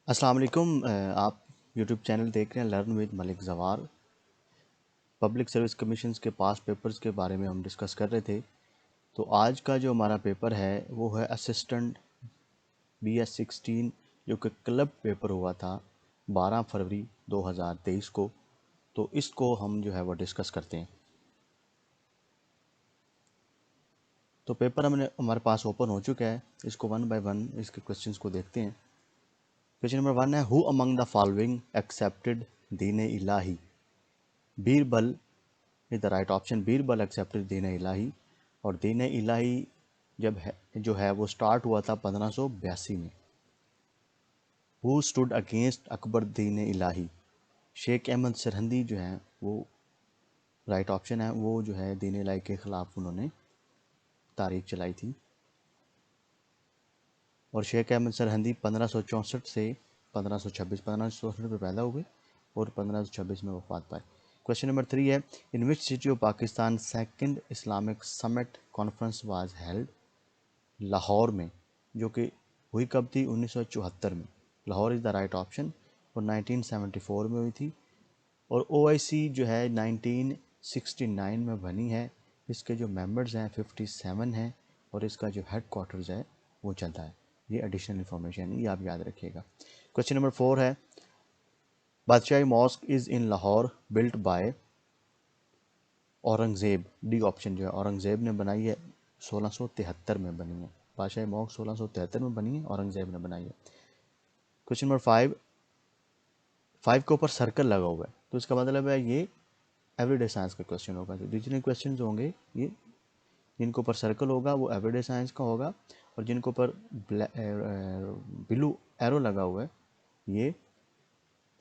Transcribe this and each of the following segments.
अस्सलाम वालेकुम। आप यूट्यूब चैनल देख रहे हैं लर्न विद मलिक जवार। पब्लिक सर्विस कमीशंस के पास पेपर्स के बारे में हम डिस्कस कर रहे थे। तो आज का जो हमारा पेपर है वो है असिस्टेंट BS16, जो कि क्लब पेपर हुआ था 12 फरवरी 2023 को। तो इसको हम जो है वो डिस्कस करते हैं। तो पेपर हमारे पास ओपन हो चुका है। इसको वन बाय वन इसके क्वेश्चंस को देखते हैं। क्वेश्चन नंबर 1 है, who among the following accepted Din Ilahi? Birbal is the right option. Birbal accepted Din Ilahi. और दीन इलाही जो है वो स्टार्ट हुआ था 1582 में। हु स्टूड अगेंस्ट अकबर दीन इलाही? शेख अहमद सरहंदी जो है वो राइट ऑप्शन है। वो जो है दीन इलाही के ख़िलाफ़ उन्होंने तारीख चलाई थी। और शेख अहमद सरहंदी 1564 से 1526, 1564 में पैदा हुए और 1526 में वफात पाए। क्वेश्चन नंबर 3 है, in which city of Pakistan second Islamic summit conference was held? Lahore में, जो कि हुई कब थी? 1974 में। Lahore is the right option. और 1974 में हुई थी। और OIC जो है 1969 में बनी है। इसके जो मेंबर्स हैं 57 हैं। और इसका जो हेड क्वार्टर्स है वो चलता है। ये एडिशनल इन्फॉर्मेशन है, ये आप याद रखिएगा। क्वेश्चन नंबर 4 है, Badshahi mosque is in Lahore built by Aurangzeb. D option जो है औरंगज़ेब ने बनाई है। 1673 में बनी है। बादशाही मॉस्क 1673 में बनी है, औरंगज़ेब ने बनाई है। क्वेश्चन नंबर 5 के ऊपर सर्कल लगा हुआ है, तो इसका मतलब है ये एवरीडे साइंस का क्वेश्चन होगा। जो जितने क्वेश्चन होंगे ये जिनके ऊपर सर्कल होगा वो एवरीडे साइंस का होगा। और जिनके ऊपर ब्लू एरो लगा हुआ है ये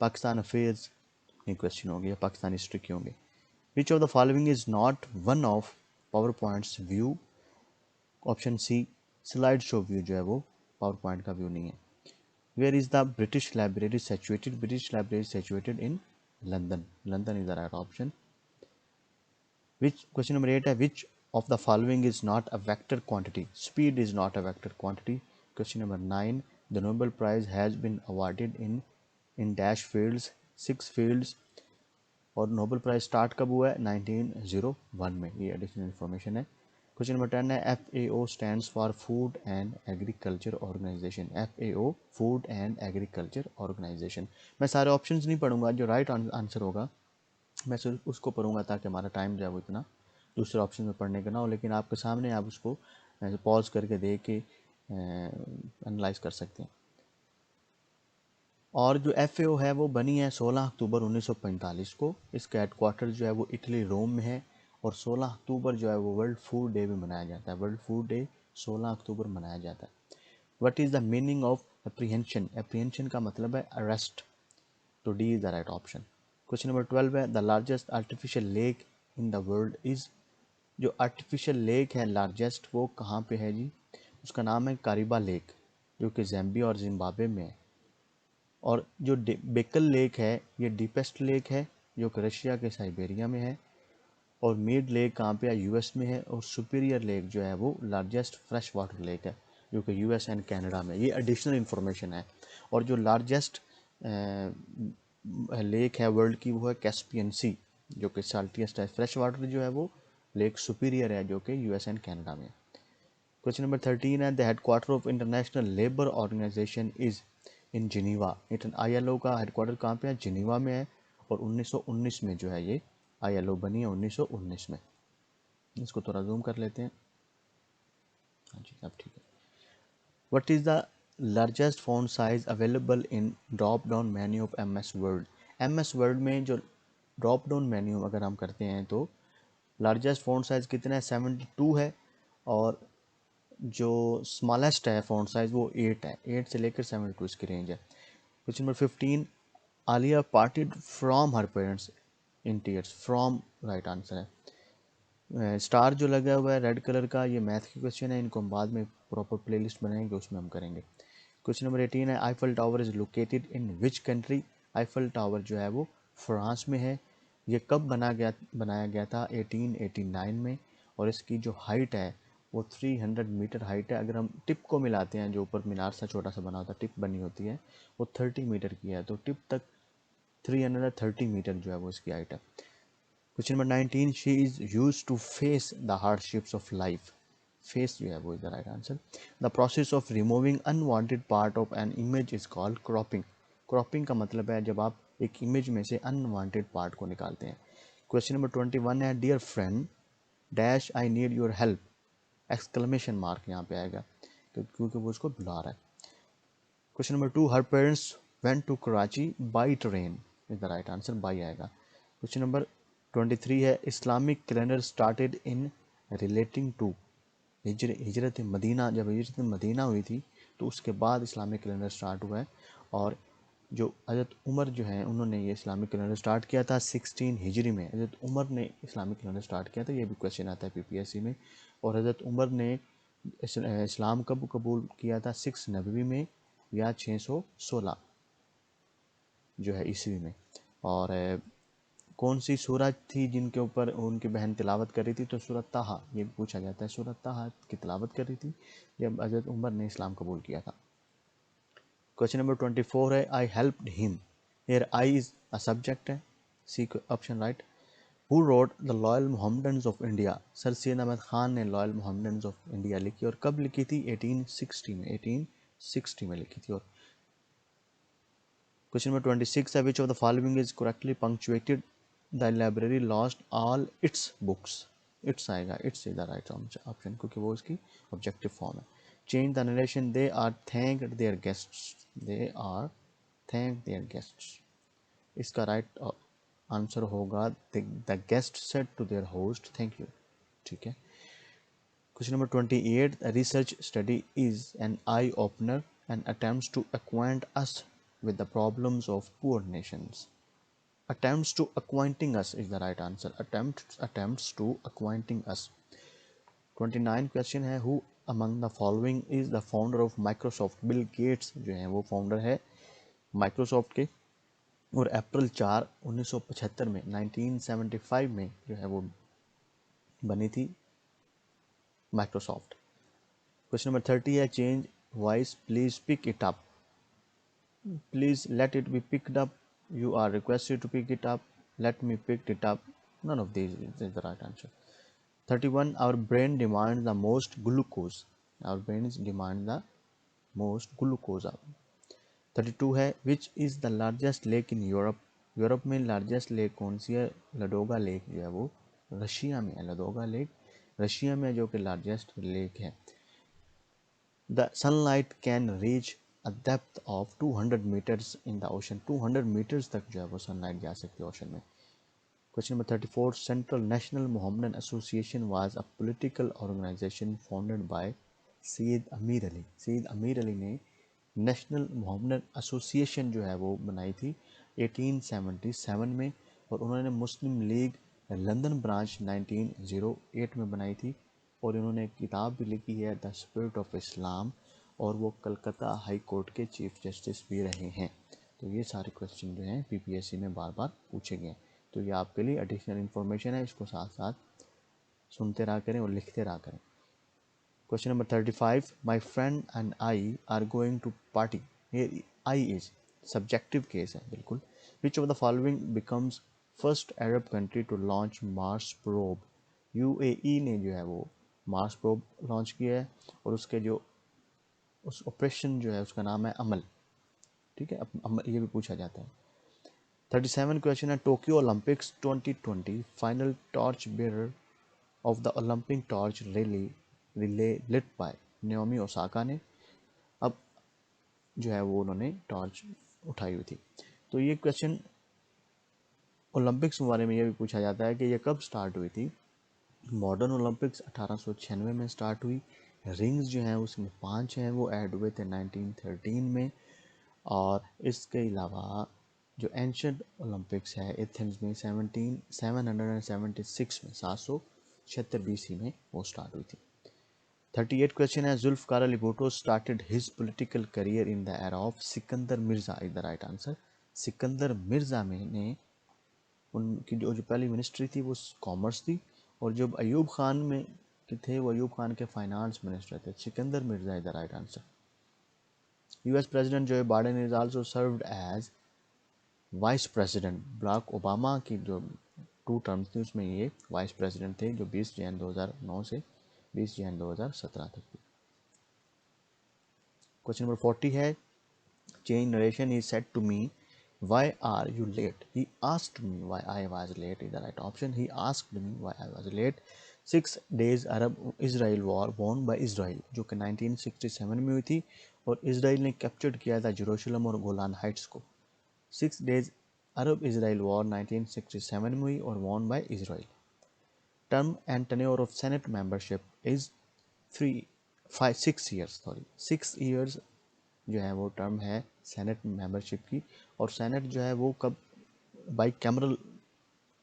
पाकिस्तान अफेयर्स के क्वेश्चन होंगे या पाकिस्तान हिस्ट्री के होंगे। Which of the following is not one of PowerPoint's view? Option C, slide show view जो है वो पावर पॉइंट का व्यू नहीं है। Where is the British Library situated? British Library situated in London. London is the right option. Which question number 8 है, which of the following is not a vector quantity? Speed is not a vector quantity. Question number 9, the Nobel Prize has been awarded in dash fields, 6 fields. और Nobel prize start कब हुआ है? 1901 में। ये additional information है। Question number 10 है, FAO stands for food and agriculture organisation. FAO food and agriculture organisation. मैं सारे ऑप्शंस नहीं पढ़ूंगा, जो राइट आंसर होगा मैं सिर्फ उसको पढ़ूंगा ताकि हमारा टाइम जो है वो इतना दूसरे ऑप्शन में पढ़ने का ना हो। लेकिन आपके सामने आप उसको पॉज करके देख के एनालाइज कर सकते हैं। और जो FAO है वो बनी है 16 अक्टूबर 1945 को। इसका हेडक्वार्टर जो है वो इटली रोम में है। और 16 अक्टूबर जो है वो वर्ल्ड फूड डे भी मनाया जाता है। वर्ल्ड फूड डे 16 अक्टूबर मनाया जाता है। What is the meaning of apprehension? Apprehension का मतलब है अरेस्ट। तो D is the right option. Question number 12 है, the largest artificial lake in the world is? जो आर्टिफिशियल लेक है लार्जेस्ट वो कहाँ पे है जी? उसका नाम है कारिबा लेक, जो कि ज़ैम्बिया और जिम्बाब्वे में है। और जो बेकल लेक है ये डीपेस्ट लेक है, जो कि रशिया के साइबेरिया में है। और मिड लेक कहाँ पे है? US में है। और सुपीरियर लेक जो है वो लार्जेस्ट फ्रेश वाटर लेक है, जो कि US एंड कनाडा में। ये एडिशनल इन्फॉर्मेशन है। और जो लार्जेस्ट लेक है वर्ल्ड की वो है कैस्पियन सी, जो कि साल्टियस्ट है। फ्रेश वाटर जो है वो लेक सुपीरियर है, जो कि US एंड कनाडा में। क्वेश्चन नंबर 13 है, the headquarter of international labour organisation is in Geneva. ILO का हेडक्वार्टर कहाँ पे है? जिनीवा में है। और 1919 में जो है ये ILO बनी है, 1919 में। इसको थोड़ा जूम कर लेते हैं। हाँ जी, अब ठीक है। What is the largest font size available in drop down menu of MS word? MS word में जो ड्रॉप डाउन मेन्यू अगर हम करते हैं तो लार्जेस्ट फ़ॉन्ट साइज़ कितना है? 72 है। और जो स्मॉलेस्ट है फ़ॉन्ट साइज़ वो 8 है। 8 से लेकर 72 इसकी रेंज है। Question number 15, Alia parted from her parents in tears. From right answer है। स्टार जो लगा हुआ है रेड कलर का, ये मैथ के क्वेश्चन है। इनको हम बाद में प्रॉपर प्लेलिस्ट बनाएंगे, उसमें हम करेंगे। क्वेश्चन नंबर 18 है, Eiffel tower is located in which country? Eiffel tower जो है वो फ्रांस में है। ये कब बनाया गया था? 1889 में। और इसकी जो हाइट है वो 300 मीटर हाइट है। अगर हम टिप को मिलाते हैं, जो ऊपर मीनार सा छोटा सा बना होता है, टिप बनी होती है, वो 30 मीटर की है, तो टिप तक 330 मीटर जो है वो इसकी हाइट है। Question number 19, she is use to face the hardships of life. Face जो है वो is the right answer. The process of removing unwanted part of an image is called cropping. Cropping का मतलब है जब आप एक इमेज में से अनवांटेड पार्ट को निकालते हैं। क्वेश्चन नंबर 21 है, dear friend dash I need your help, exclamation mark यहाँ पे आएगा क्योंकि वो उसको बुला रहा है। Question number 2, her parents went to Karachi by train is the right answer, by आएगा। क्वेश्चन नंबर 23 है, Islamic calendar started in relating to हिजरत मदीना। जब हिजरत मदीना हुई थी तो उसके बाद इस्लामिक कैलेंडर स्टार्ट हुआ है, और जो हज़रत उमर जो हैं उन्होंने ये इस्लामिक कैलेंडर स्टार्ट किया था 16 हिजरी में। हज़रत उमर ने इस्लामिक कैलेंडर स्टार्ट किया था, ये भी क्वेश्चन आता है पीपीएससी में। और हज़रत उमर ने इस्लाम कब कबूल किया था, 6 नबवी में या 616 जो है ईस्वी में। और कौन सी सूरत थी जिनके ऊपर उनकी बहन तिलावत कर रही थी, तो सूरत ताहा, ये भी पूछा जाता है, सूरत ताहा की तिलावत कर रही थी जब हज़रत उमर ने इस्लाम कबूल किया था। क्वेश्चन नंबर 24 है, I helped him, here I is a subject है, C option right. Who wrote the loyal Mohammedans of India, Sir Syed Ahmad Khan ने लॉयल मोहम्मडन्स ऑफ इंडिया लिखी, और कब लिखी थी, 1860 में, 1860 में लिखी थी। और क्वेश्चन नंबर 26 है, which of the following is correctly punctuated, the library lost all its books, its आएगा, its is the right option क्योंकि वो इसकी ऑब्जेक्टिव फॉर्म है। Change the narration, they are thanked their guests, they are thank their guests, इसका right answer होगा the guest said to their host thank you, ठीक है। Question number 28, research study is an eye opener and attempts to acquaint us with the problems of poor nations. Attempts to acquainting us is the right answer. Attempts to acquainting us. 29 question है, who among the following is the founder of Microsoft. Bill Gates जो है वो founder है Microsoft के, और अप्रैल 4 1975 में 1975 में जो है वो बनी थी माइक्रोसॉफ्ट। क्वेश्चन नंबर 30 है, change voice please pick it up, please let it be picked up, you are requested to pick it up, let me pick it up, none of these is the right answer. 31, our brain demands the most glucose, our brains demand the most glucose. 32 है, which is the largest lake in Europe, Europe में largest lake कौन सी है, Ladoga lake जो है वो Russia में है, Ladoga lake Russia में जो कि लार्जेस्ट लेक है। The sunlight can reach a depth of 200 meters in the ocean, 200 meters तक जो है वो सनलाइट जा सकती है ओशन में। Question number 34, central national Mohammedan association was a political organisation founded by Syed Ameer Ali. Syed Ameer Ali ने नेशनल मोहम्मदन एसोसिएशन जो है वो बनाई थी 1877 में, और उन्होंने मुस्लिम लीग लंदन ब्रांच 1908 में बनाई थी, और इन्होंने एक किताब भी लिखी है द स्पिरिट ऑफ इस्लाम, और वो कलकत्ता हाई कोर्ट के चीफ जस्टिस भी रहे हैं। तो ये सारे क्वेश्चन जो हैं पीपीएससी में बार बार पूछे गए हैं, तो ये आपके लिए एडिशनल इन्फॉर्मेशन है, इसको साथ साथ सुनते रहा करें और लिखते रहा करें। Question number 35, my friend and I are going to party, ये आई इज सब्जेक्टिव केस है बिल्कुल। Which of the following becomes first Arab country to launch Mars probe, UAE ने जो है वो मार्स प्रोब लॉन्च किया है, और उसके जो उस ऑपरेशन जो है उसका नाम है अमल, ठीक है, अमल ये भी पूछा जाता है। 37 क्वेश्चन है, Tokyo Olympics 2020 final torch bearer of the Olympic torch relay lit by Naomi Osaka ने, अब जो है वो उन्होंने टॉर्च उठाई हुई थी। तो ये क्वेश्चन ओलंपिक्स के बारे में ये भी पूछा जाता है कि ये कब स्टार्ट हुई थी। मॉडर्न ओलंपिक्स 1896 में स्टार्ट हुई, रिंग्स जो हैं उसमें 5 हैं, वो ऐड हुए थे 1913 में, और इसके अलावा जो एंशंट ओलंपिक्स है एथेंस में 776 में 776 बीसी में वो स्टार्ट हुई थी। 38 क्वेश्चन है, Zulfikar Ali Bhutto started his political career in the era of Sikandar Mirza is the right answer. Sikandar Mirza में ने उनकी जो पहली मिनिस्ट्री थी वो कॉमर्स थी, और जब अयूब खान में कि थे वो अयूब खान के फाइनेंस मिनिस्टर थे। Sikandar Mirza is the right answer. US president Joe Biden is also served as vice president. Barack Obama की जो 2 टर्म्स थी उसमें ये वाइस प्रेसिडेंट थे, जो 20 जनवरी 2009 से 20 जनवरी 2017 तक थी। क्वेश्चन नंबर 40 है, change narration is said to me why are you late? He asked me why I was late is the right option. He asked me why I was late. 6 days Arab Israel war won by Israel, जो कि 1967 में हुई थी और Israel ने capture किया था Jerusalem और गोलान हाइट्स को। 6 डेज अरब इसराइल वॉर 1967 में हुई और won by Israel. Term and tenure of senate membership is 6 years जो है वो टर्म है सेनेट मेंबरशिप की। और सेनेट जो है वो कब बाई कैमरल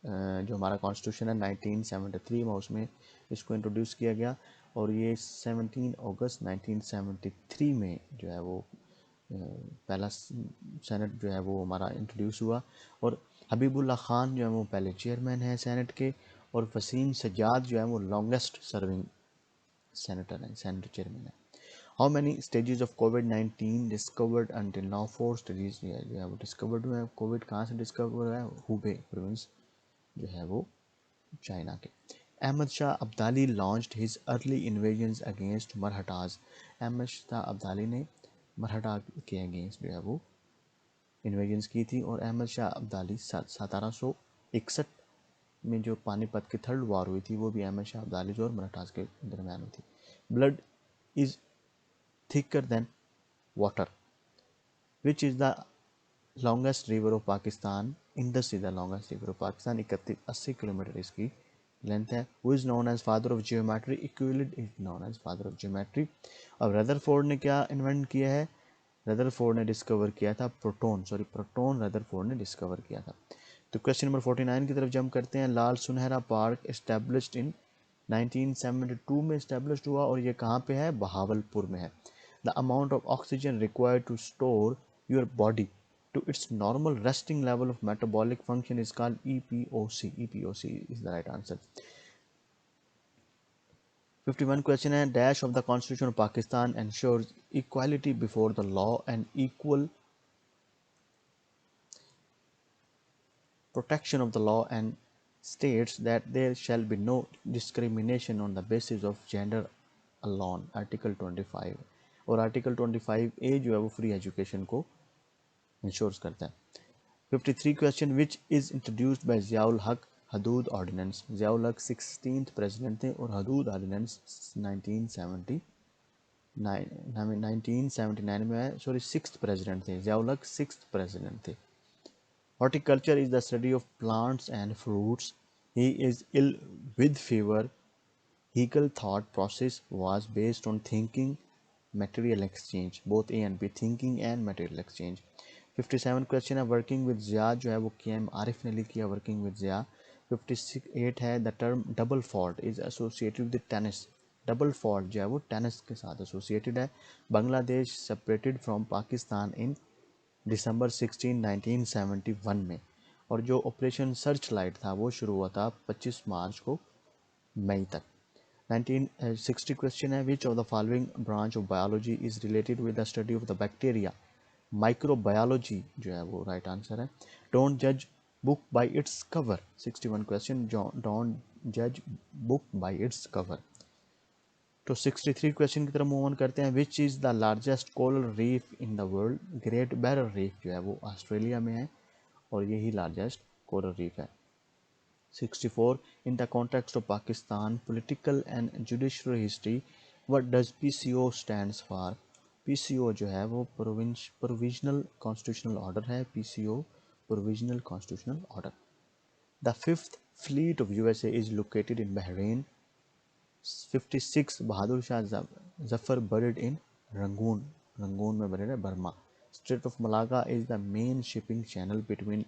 जो हमारा कॉन्स्टिट्यूशन है 1973 में, उसमें इसको इंट्रोड्यूस किया गया और ये 17 अगस्त 1973 में जो है वो पहला सेनेट जो है वो हमारा इंट्रोड्यूस हुआ। और हबीबुल्ला खान जो है वो पहले चेयरमैन है सेनेट के, और वसीम सज्जाद जो है वो लॉन्गेस्ट सर्विंग सेनेटर है, सेनेट चेयरमैन है। How many stages of COVID-19 discovered until now? 4 stages जो है वो डिस्कवर्ड हुए हैं। कोविड कहाँ से डिस्कवर हुआ है? हुबे प्रोविंस जो है वो चाइना के। Ahmad Shah Abdali launched his early invasions against Mahrattas. Ahmad Shah Abdali ने मरहटा के अगेंस्ट जो है वो इन्वेजन्स की थी। और अहमद शाह अब्दाली 1761 में जो पानीपत की थर्ड वार हुई थी वो भी अहमद शाह अब्दाली जो और मराठास के दरमियान हुई थी। Blood is thicker than water. Which is the longest river of Pakistan? Indus is the longest river of Pakistan. 80 kilometre इसकी लेंथ है। Who is known as father of geometry? Euclid is known as father of geometry. अब Rutherford ने क्या invent किया है? Rutherford ने discover किया था प्रोटोन रदरफोर्ड ने डिस्कवर किया था। तो क्वेश्चन नंबर 49 की तरफ जंप करते हैं। लाल सुनहरा पार्क एस्टेब्लिश्ड इन 1972 में एस्टेब्लिश्ड हुआ और ये कहाँ पे है? बहावलपुर में है। The amount of oxygen required to store your body to its normal resting level of metabolic function is called EPOC. EPOC is the right answer. 51 question है, dash of the Constitution of Pakistan ensures equality before the law and equal protection of the law and states that there shall be no discrimination on the basis of gender alone. Article 25 और article 25A जो है वो free education को ensure करता है। 53 question, which is introduced by Ziaul हक हदूद ordinance. Ziaul हक 16th प्रेसिडेंट थे और हदूद ऑर्डिनेंस 1979 में है। सॉरी 6th प्रेसिडेंट थे ज़ियाउल हक, 6th प्रेसिडेंट थे। Horticulture is the study of plants and fruits. He is ill with fever. Hegel thought process was based on thinking, material exchange. Both A and B, thinking and material exchange. 57 question है, working with Zia जो है वो KM Arif ने लिखी है, working with Zia. 58 है, the term double fault is associated with tennis. Double fault जो है वो टेनिस के साथ एसोसिएटेड है। बांग्लादेश सेपरेटेड फ्रॉम पाकिस्तान इन दिसंबर 16 1971 में, और जो ऑपरेशन सर्च लाइट था वो शुरू हुआ था 25 मार्च को मई तक। 1960 क्वेश्चन है, which of the following branch of biology is related with the study of the bacteria. Microbiology जो है वो राइट आंसर है। डोंट जज book by its cover. 61 question, don't जज बुक बाय इट्स कवर। तो 63 क्वेश्चन की तरफ मूव ऑन करते हैं। Which is the largest coral reef in the world. Great barrier reef जो है वो ऑस्ट्रेलिया में है और यही लार्जेस्ट कोरल रीफ है। 64 in the context of Pakistan political and judiciary history what does PCO stands for. PCO जो है वो प्रोविजनल कॉन्स्टिट्यूशनल ऑर्डर है। PCO provisional constitutional order. The fifth fleet of USA is located in Bahrain. 56 Bahadur Shah Zafar buried in Rangoon. Rangoon में buried है Burma. Straight of Malaga is the main shipping channel between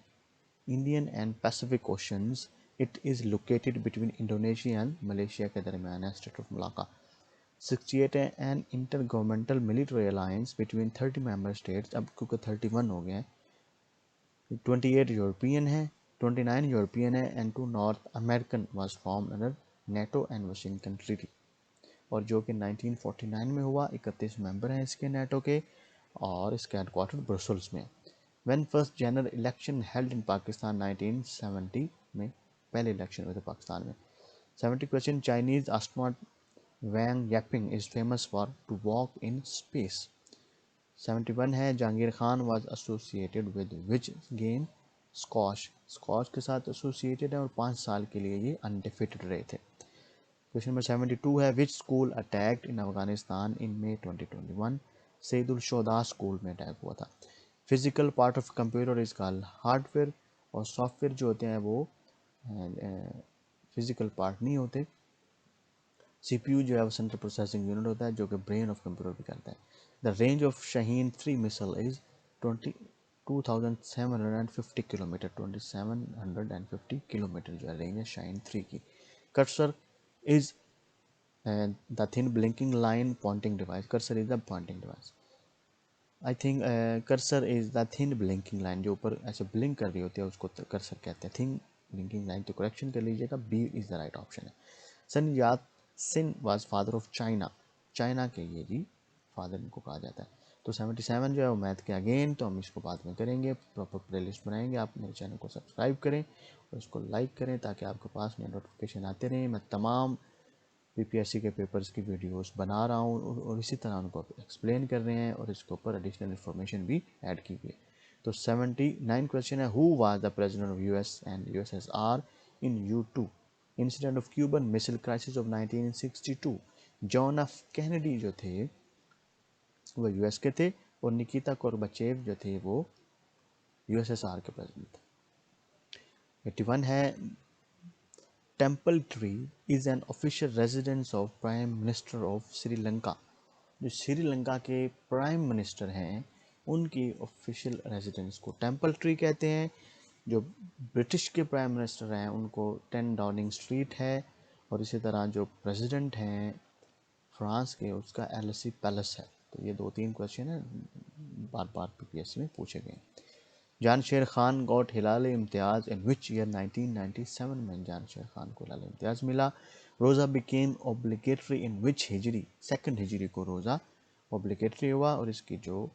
Indian and Pacific oceans. It is located between Indonesia and Malaysia के दरमियान है strait of Malacca. 68 है, an intergovernmental military alliance between 30 member states, अब क्योंकि 31 हो गए हैं। 28 European है, 29 यूरोपियन है and 2 north American was formed under NATO and Washington treaty. और जो कि 1949 में हुआ। 31 मेंबर हैं इसके नेटो के और इसका हेडक्वार्टर ब्रसल्स में। When first general election held in Pakistan 1970 में पहले इलेक्शन हुए थे पाकिस्तान में। 70 question, Chinese astronaut Wang Yaping is famous for to walk in space. 71 है, Jahangir Khan was associated with which game, squash, squash के साथ एसोसिएटेड है और 5 साल के लिए ये अनडिफिटेड रहे थे। क्वेश्चन नंबर 72 है, which school attacked in Afghanistan in May 2021, Saeedul Shuhada school में अटैक हुआ था। Physical part of computer is called hardware और सॉफ्टवेयर जो होते हैं वो फिजिकल पार्ट नहीं होते। सीपीयू जो है वो सेंट्रल प्रोसेसिंग यूनिट होता है जो कि ब्रेन ऑफ कंप्यूटर भी करता है। The range of Shaheen 3 missile is 2750 kilometre, 2750 kilometre जो है रेंज है शाहीन 3 की। Cursor is the thin blinking line pointing device, cursor is the pointing device. I think cursor is the thin blinking line, जो ऊपर ऐसे ब्लिंक कर रही होती है उसको कर्सर कहते हैं। थिन ब्लिंकिंग लाइन, तो करेक्शन कर लीजिएगा, B is the right option है। Sun Yat Sen was father of China, China के ये जी फादर इनको कहा जाता है। तो 77 जो है वो मैथ के अगेन, तो हम इसको बाद में करेंगे, प्रॉपर प्लेलिस्ट बनाएंगे। आप मेरे चैनल को सब्सक्राइब करें और इसको लाइक करें ताकि आपके पास नए नोटिफिकेशन आते रहें। मैं तमाम पीपीएससी के पेपर्स की वीडियोस बना रहा हूँ और इसी तरह उनको एक्सप्लेन कर रहे हैं और इसके ऊपर एडिशनल इन्फॉर्मेशन भी ऐड की गई है। तो 79 क्वेश्चन है, who was the president of US and USSR in U2 incident of Cuban missile crisis of 1962। John F Kennedy जो थे वो यूएस के थे और निकिता गोर्बाचेव जो थे वो यूएसएसआर के प्रेसिडेंट थे। 81 है, temple tree is an official residence of prime minister of Sri Lanka. जो श्रीलंका के प्राइम मिनिस्टर हैं उनकी ऑफिशियल रेजिडेंस को टेम्पल ट्री कहते हैं। जो ब्रिटिश के प्राइम मिनिस्टर हैं उनको 10 डाउनिंग स्ट्रीट है और इसी तरह जो प्रेसिडेंट हैं फ्रांस के उसका एलसी पैलेस है। तो ये 2-3 क्वेश्चन है बार बार पीपीएससी में पूछे गए। जान शेर Khan got Hilal Imtiaz in which year 1997 में जान शेर खान को हिलाल इम्तियाज मिला। रोज़ा बिकेम ऑब्लिगेटरी इन विच हिजरी, सेकंड हिजरी को रोज़ा ऑब्लिगेटरी हुआ और इसकी जो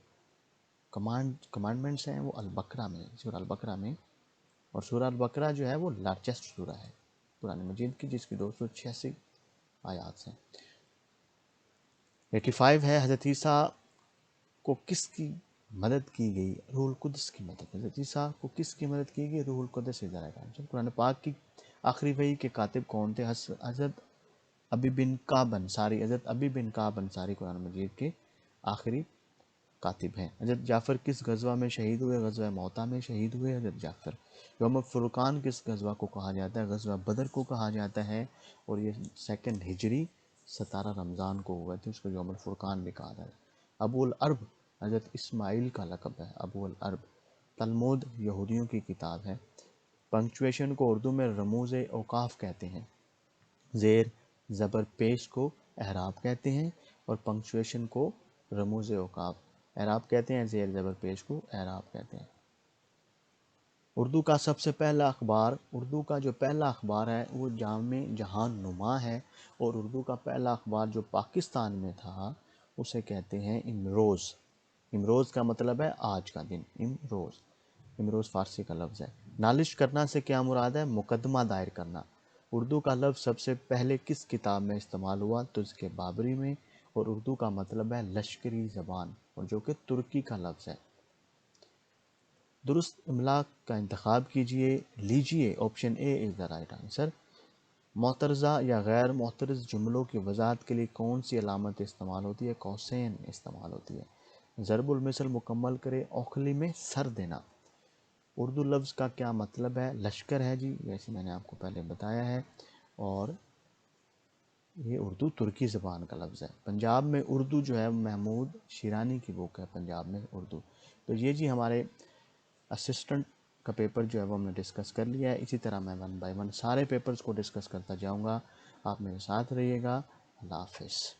कमांडमेंट्स हैं वो अल-बकरा में, सूरह अल-बकरा में। और सूरह अल-बकरा जो है वो लार्जेस्ट सूरह है कुरान मजीद की, जिसकी 286 आयात हैं। 85 है, हज़रत ईसा को किसकी मदद की गई, रूहुल कुद्स की मदद। हज़रत ईसा को किसकी मदद की गई, Ruhul Quds is the right answer. Quran पाक की आखिरी वही के कातिब कौन थे, हज़रत अबी बिन काब अंसारी। हज़रत अबी बिन काब अंसारी कुरान मजीद के आखिरी कातिब हैं। हज़रत जाफ़र किस गज़वा में शहीद हुए, गज़वा मौता में शहीद हुए हज़रत जाफ़र। यौम फुरकान किस गज़वा को कहा जाता है, गज़वा बदर को कहा जाता है और ये सेकंड हिजरी 17 रमज़ान को हुआ था, उसको यौम फुरकान भी कहा जाता है। अबूल अरब हज़रत इस्माइल का लक़ब है, अबूल अरब। तलमुद यहूदियों की किताब है। पंक्चुएशन को उर्दू में रमूज़ औकाफ कहते हैं। ज़ेर ज़बर पेश को एहराब कहते हैं और पंक्चुएशन को रमूज़ औकाफ एराब कहते हैं, ज़ेर ज़बर पेश को एराब कहते हैं। उर्दू का सबसे पहला अखबार, उर्दू का जो पहला अखबार है वो जामे जहान नुमा है और उर्दू का पहला अखबार जो पाकिस्तान में था उसे कहते हैं इमरोज़। इमरोज़ का मतलब है आज का दिन, इमरोज़। इमरोज़ फ़ारसी का लफ्ज़ है। नालिश करना से क्या मुराद है, मुकदमा दायर करना। उर्दू का लफ्ज़ सबसे पहले किस किताब में इस्तेमाल हुआ, तो इसके बाबरी में। और उर्दू का मतलब है लश्करी ज़बान और जो कि तुर्की का लफ्ज़ है। दुरुस्त इमला का इंतखाब लीजिए, option A is the right answer. मोतरज़ा या गैर मोतरज़ जुमलों की वजाहत के लिए कौन सी अलामत इस्तेमाल होती है, कौसैन इस्तेमाल होती है। ज़रबुल मिसल मुकम्मल करे, औखली में सर देना। उर्दू लफ्ज़ का क्या मतलब है, लश्कर है जी, वैसे मैंने आपको पहले बताया है। और ये उर्दू तुर्की ज़बान का लफ्ज़ है। पंजाब में उर्दू जो है महमूद शिरानी की बुक है, पंजाब में उर्दू। तो ये जी हमारे असिस्टेंट का पेपर जो है वो हमने डिस्कस कर लिया है। इसी तरह मैं 1 बाय 1 सारे पेपर्स को डिस्कस करता जाऊँगा। आप मेरे साथ रहिएगा। अल्लाह हाफ़िज़।